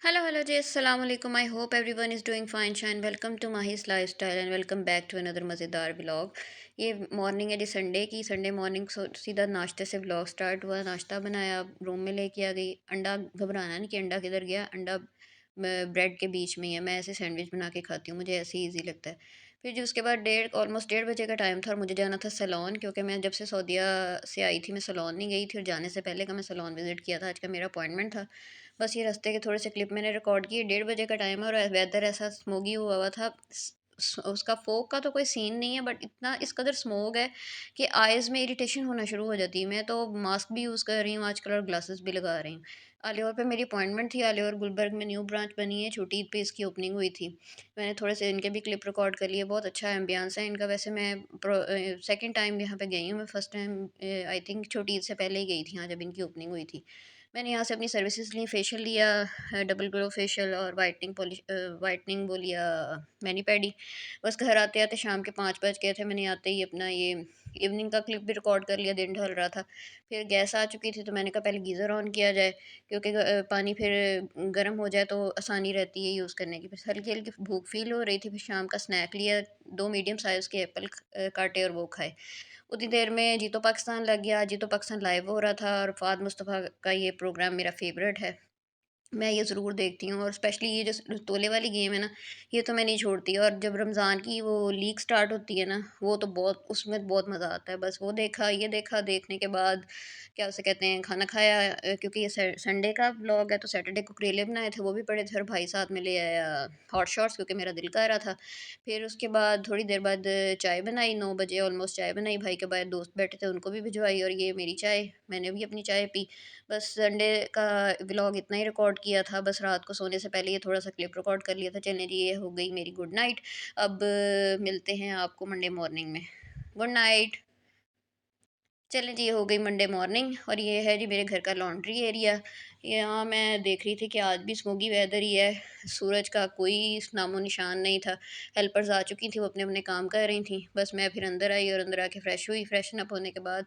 Hello जी, अस्सलाम वालेकुम। I hope everyone is doing fine shine. Welcome to Mahi's lifestyle and welcome back to another मज़ेदार vlog. ये morning है जी संडे की। संडे मॉर्निंग सीधा नाश्ते से व्लॉग स्टार्ट हुआ। नाश्ता बनाया, रूम में लेके आ गई। अंडा घबराना नहीं कि अंडा किधर गया। अंडा ब्रेड के बीच में ही है। मैं ऐसे सैंडविच बना के खाती हूँ, मुझे ऐसे ही ईजी लगता है। फिर जी उसके बाद ऑलमोस्ट 1:30 बजे का टाइम था और मुझे जाना था सैलून, क्योंकि मैं जब से सऊदीया से आई थी मैं सैलून नहीं गई थी, और जाने से पहले का मैं सैलून विज़िट किया था। आज का मेरा अपॉइंटमेंट था। बस ये रास्ते के थोड़े से क्लिप मैंने रिकॉर्ड किए। 1:30 बजे का टाइम है और वेदर ऐसा स्मोगी हुआ हुआ था। उसका फोग का तो कोई सीन नहीं है, बट इतना इस कदर स्मोग है कि आइज़ में इरिटेशन होना शुरू हो जाती है। मैं तो मास्क भी यूज़ कर रही हूँ आजकल और ग्लासेस भी लगा रही हूँ। आलियोर पे मेरी अपॉइंटमेंट थी। आलियोर गुलबर्ग में न्यू ब्रांच बनी है, छोटी ईद पे इसकी ओपनिंग हुई थी। मैंने थोड़े से इनके भी क्लिप रिकॉर्ड कर लिए। बहुत अच्छा एम्बियंस है इनका। वैसे मैं सेकंड टाइम यहाँ पे गई हूँ। मैं फर्स्ट टाइम आई थिंक छोटी ईद से पहले ही गई थी यहाँ जब इनकी ओपनिंग हुई थी। मैंने यहाँ से अपनी सर्विसेज ली। फेशियल लिया, डबल ग्लो फेशियल, और वाइटनिंग वो लिया, मैनी पैडी। बस घर आते आते शाम के 5 बज गए थे। मैंने आते ही अपना ये इवनिंग का क्लिप भी रिकॉर्ड कर लिया। दिन ढल रहा था। फिर गैस आ चुकी थी तो मैंने कहा पहले गीज़र ऑन किया जाए, क्योंकि पानी फिर गर्म हो जाए तो आसानी रहती है यूज़ करने की। फिर हल्की हल्की भूख फील हो रही थी। फिर शाम का स्नैक लिया, 2 मीडियम साइज़ के एप्पल काटे और वो खाए। उतनी देर में जीतो पाकिस्तान लग गया। जीतो पाकिस्तान लाइव हो रहा था और फ़ाद मुस्तफ़ा का ये प्रोग्राम मेरा फ़ेवरेट है। मैं ये ज़रूर देखती हूँ, और स्पेशली ये जो तोले वाली गेम है ना, ये तो मैं नहीं छोड़ती। और जब रमज़ान की वो लीग स्टार्ट होती है ना, वो तो बहुत, उसमें बहुत मज़ा आता है। बस वो देखा, ये देखा, देखने के बाद क्या उसे कहते हैं, खाना खाया। क्योंकि ये संडे का व्लॉग है तो सैटरडे को करेले बनाए थे, वो भी पड़े थे, और भाई साथ में ले आया हॉट शॉट्स, क्योंकि मेरा दिल कर रहा था। फिर उसके बाद थोड़ी देर बाद चाय बनाई। 9 बजे ऑलमोस्ट चाय बनाई। भाई के बाद दोस्त बैठे थे, उनको भी भिजवाई, और ये मेरी चाय, मैंने भी अपनी चाय पी। बस संडे का व्लॉग इतना ही रिकॉर्ड किया था। बस रात को सोने से पहले ये थोड़ा-सा क्लिप रिकॉर्ड कर लिया था। चलें जी, ये हो गई मेरी गुड नाइट। अब मिलते हैं आपको मंडे मॉर्निंग में। Good night. चलें जी, ये हो गई मंडे मॉर्निंग, और ये है जी मेरे घर का लॉन्ड्री एरिया। यहाँ मैं देख रही थी कि आज भी स्मोगी वेदर ही है। सूरज का कोई नामो निशान नहीं था। हेल्पर्स आ चुकी थी, वो अपने-अपने काम कर रही थी। बस मैं फिर अंदर आई और अंदर आके फ्रेश हुई। फ्रेशन अप होने के बाद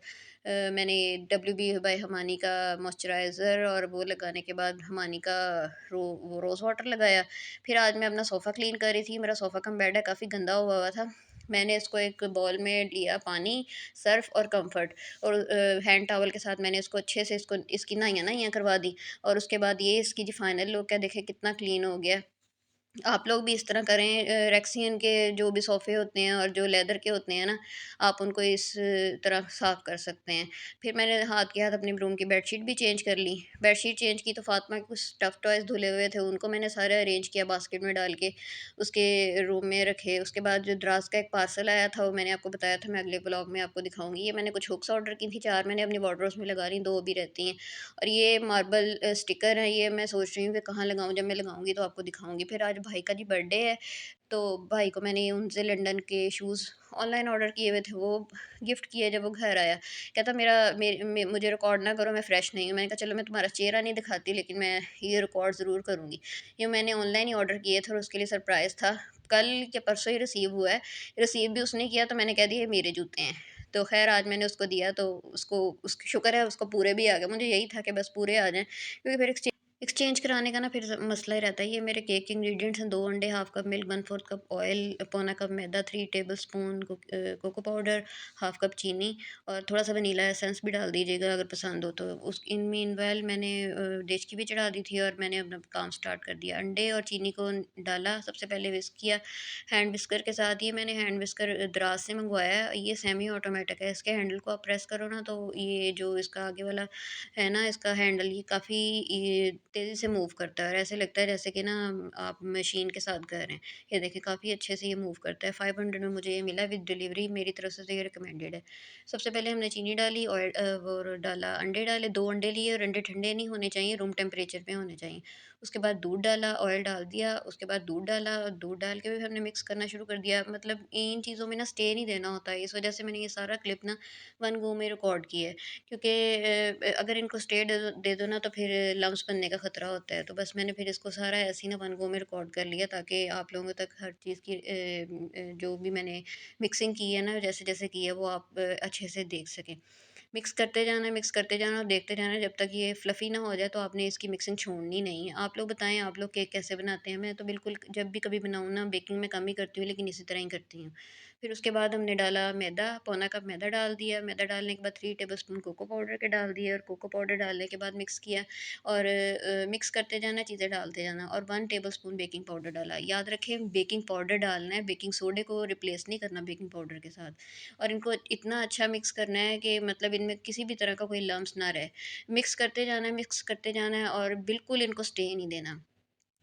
मैंने WB बाय हमानी का मॉइस्चराइज़र और वो लगाने के बाद हमानी का वो रोज़ वाटर लगाया। फिर आज मैं अपना सोफ़ा क्लीन कर रही थी। मेरा सोफ़ा कम बेड है, काफ़ी गंदा हुआ हुआ था। मैंने इसको एक बाउल में लिया पानी, सर्फ़ और कम्फ़र्ट, और हैंड टॉवल के साथ मैंने इसको अच्छे से इसकी नहाइयाँ-नहाइयाँ करवा दी। और उसके बाद ये इसकी जो फाइनल लुक है, देखें कितना क्लीन हो गया। आप लोग भी इस तरह करें। रेक्सियन के जो भी सोफ़े होते हैं और जो लेदर के होते हैं ना, आप उनको इस तरह साफ़ कर सकते हैं। फिर मैंने हाथ के हाथ अपने रूम की बेडशीट भी चेंज कर ली। बेडशीट चेंज की तो फ़ातिमा के कुछ स्टफ़ टॉयज़ धुले हुए थे, उनको मैंने सारे अरेंज किया बास्केट में डाल के, उसके रूम में रखे। उसके बाद जो द्रास का एक पार्सल आया था, वो मैंने आपको बताया था, मैं अगले व्लॉग में आपको दिखाऊँगी। ये मैंने कुछ हुक्स ऑर्डर की थी, 4 मैंने अपनी वार्डरोब्स में लगा ली, 2 अभी रहती हैं। और ये मार्बल स्टिकर है, ये मैं सोच रही हूँ कि कहाँ लगाऊँ। जब मैं लगाऊँगी तो आपको दिखाऊँगी। फिर आज भाई का जी बर्थडे है, तो भाई को मैंने उनसे लंदन के शूज़ ऑनलाइन ऑर्डर किए हुए थे, वो गिफ्ट किए जब वो घर आया। कहता मेरा मुझे रिकॉर्ड ना करो, मैं फ्रेश नहीं हूँ। मैंने कहा चलो मैं तुम्हारा चेहरा नहीं दिखाती, लेकिन मैं ये रिकॉर्ड ज़रूर करूँगी। ये मैंने ऑनलाइन ही ऑर्डर किए थे और उसके लिए सरप्राइज़ था। कल या परसों ही रिसीव हुआ है। रिसीव भी उसने किया तो मैंने कह दिया ये मेरे जूते हैं। तो ख़ैर आज मैंने उसको दिया तो उसको शुक्र है उसको पूरे भी आ गए। मुझे यही था कि बस पूरे आ जाएँ, क्योंकि फिर एक्सचेंज कराने का ना फिर मसला ही रहता है। ये मेरे केक के इंग्रेडिएंट्स हैं: 2 अंडे, half cup milk, 1/4 cup oil, पौना कप मैदा, 3 tablespoon cocoa powder, half cup चीनी, और थोड़ा-सा वनीला एसेंस भी डाल दीजिएगा अगर पसंद हो तो। इन मीनवाइल मैंने डेचकी भी चढ़ा दी थी और मैंने अपना काम स्टार्ट कर दिया। अंडे और चीनी को डाला, सबसे पहले व्हिस्क किया हैंड व्हिस्कर के साथ। ये मैंने हैंड व्हिस्कर दराज से मंगवाया है, ये सेमी ऑटोमेटिक है। इसके हैंडल को आप प्रेस करो ना, तो ये जो इसका आगे वाला है ना, इसका हैंडल, ये काफ़ी ये तेज़ी से मूव करता है और ऐसे लगता है जैसे कि ना आप मशीन के साथ कर रहे हैं। ये देखिए काफ़ी अच्छे से ये मूव करता है। 500 में मुझे ये मिला विद डिलीवरी, मेरी तरफ से तो ये रिकमेंडेड है। सबसे पहले हमने चीनी डाली, ऑयल वो डाला, अंडे डाले, 2 अंडे लिए, और अंडे ठंडे नहीं होने चाहिए, रूम टेम्परेचर पे होने चाहिए। उसके बाद दूध डाला, ऑयल डाल दिया, उसके बाद दूध डाला, दूध डाल के भी हमने मिक्स करना शुरू कर दिया। मतलब इन चीज़ों में ना स्टे नहीं देना होता है, इस वजह से मैंने ये सारा क्लिप ना वन गो में रिकॉर्ड किया है। क्योंकि अगर इनको स्टे दे दो ना तो फिर लम्स बनने का ख़तरा होता है। तो बस मैंने फिर इसको सारा ऐसे ही ना वन गो में रिकॉर्ड कर लिया, ताकि आप लोगों तक हर चीज़ की जो भी मैंने मिक्सिंग की है ना, जैसे-जैसे की है वो आप अच्छे से देख सकें। मिक्स करते जाना और देखते जाना जब तक ये फ्लफ़ी ना हो जाए, तो आपने इसकी मिक्सिंग छोड़नी नहीं है। आप लोग बताएँ, आप लोग केक कैसे बनाते हैं? मैं तो बिल्कुल जब भी कभी बनाऊँ ना, बेकिंग में कम ही करती हूँ, लेकिन इसी तरह ही करती हूँ। फिर उसके बाद हमने डाला मैदा, पौना कप मैदा डाल दिया। मैदा डालने के बाद 3 टेबलस्पून कोको पाउडर के डाल दिए, और कोको पाउडर डालने के बाद मिक्स किया, और मिक्स करते जाना, चीज़ें डालते जाना, और 1 टेबलस्पून बेकिंग पाउडर डाला। याद रखें, बेकिंग पाउडर डालना है, बेकिंग सोडे को रिप्लेस नहीं करना बेकिंग पाउडर के साथ। और इनको इतना अच्छा मिक्स करना है कि मतलब इनमें किसी भी तरह का कोई लम्स ना रहे। मिक्स करते जाना है, मिक्स करते जाना है, और बिल्कुल इनको स्टे नहीं देना।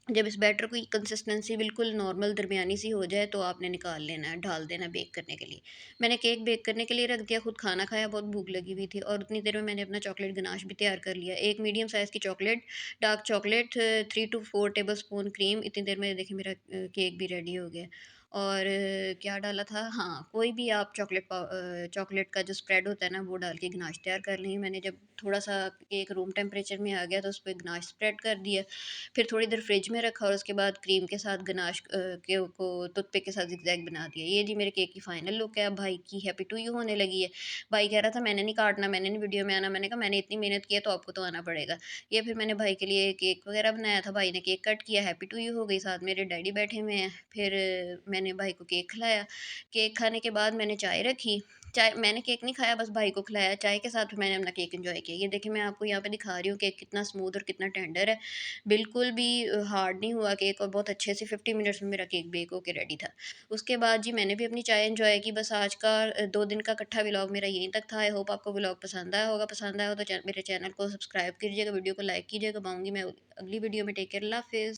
जब इस बैटर की कंसिस्टेंसी बिल्कुल नॉर्मल दरमियानी सी हो जाए, तो आपने निकाल लेना है, ढाल देना है बेक करने के लिए। मैंने केक बेक करने के लिए रख दिया, खुद खाना खाया, बहुत भूख लगी हुई थी, और उतनी देर में मैंने अपना चॉकलेट गनाश भी तैयार कर लिया। एक मीडियम साइज़ की chocolate, dark chocolate, 3 to 4 tablespoon cream, इतनी देर में देखिए मेरा केक भी रेडी हो गया। और क्या डाला था? हाँ, कोई भी आप चॉकलेट का जो स्प्रेड होता है ना, वो डाल के गनाश तैयार कर ली। मैंने जब थोड़ा-सा केक रूम टेम्परेचर में आ गया, तो उसपे गनाश स्प्रेड कर दिया। फिर थोड़ी देर फ्रिज में रखा, और उसके बाद क्रीम के साथ गनाश के को टूथपिक के साथ ज़िगज़ैग बना दिया। ये जी मेरे केक की फाइनल लुक है। अब भाई की हैप्पी टू यू होने लगी है। भाई कह रहा था मैंने नहीं काटना, मैंने नहीं वीडियो में आना। मैंने कहा मैंने इतनी मेहनत की है, तो आपको तो आना पड़ेगा। ये फिर मैंने भाई के लिए केक वगैरह बनाया था, भाई ने केक कट किया, हैप्पी टू यू हो गई, साथ मेरे डैडी बैठे हुए हैं। फिर मैंने भाई को केक खिलाया। केक खाने के बाद मैंने चाय रखी। चाय मैंने केक नहीं खाया, बस भाई को खिलाया। चाय के साथ फिर मैंने अपना केक एन्जॉय किया। ये देखिए मैं आपको यहाँ पे दिखा रही हूँ केक कितना स्मूथ और कितना टेंडर है। बिल्कुल भी हार्ड नहीं हुआ केक, और बहुत अच्छे से 50 मिनट्स में मेरा केक बेक होके रेडी था। उसके बाद जी मैंने भी अपनी चाय एन्जॉय की। बस आज का 2 दिन का इकट्ठा व्लॉग मेरा यहीं तक था। आई होप आपको व्लॉग पसंद आया होगा। पसंद आया हो तो मेरे चैनल को सब्सक्राइब कीजिएगा, वीडियो को लाइक कीजिएगा। पाऊँगी मैं अगली वीडियो में। टेक केयर, अल्लाह हाफ़िज़।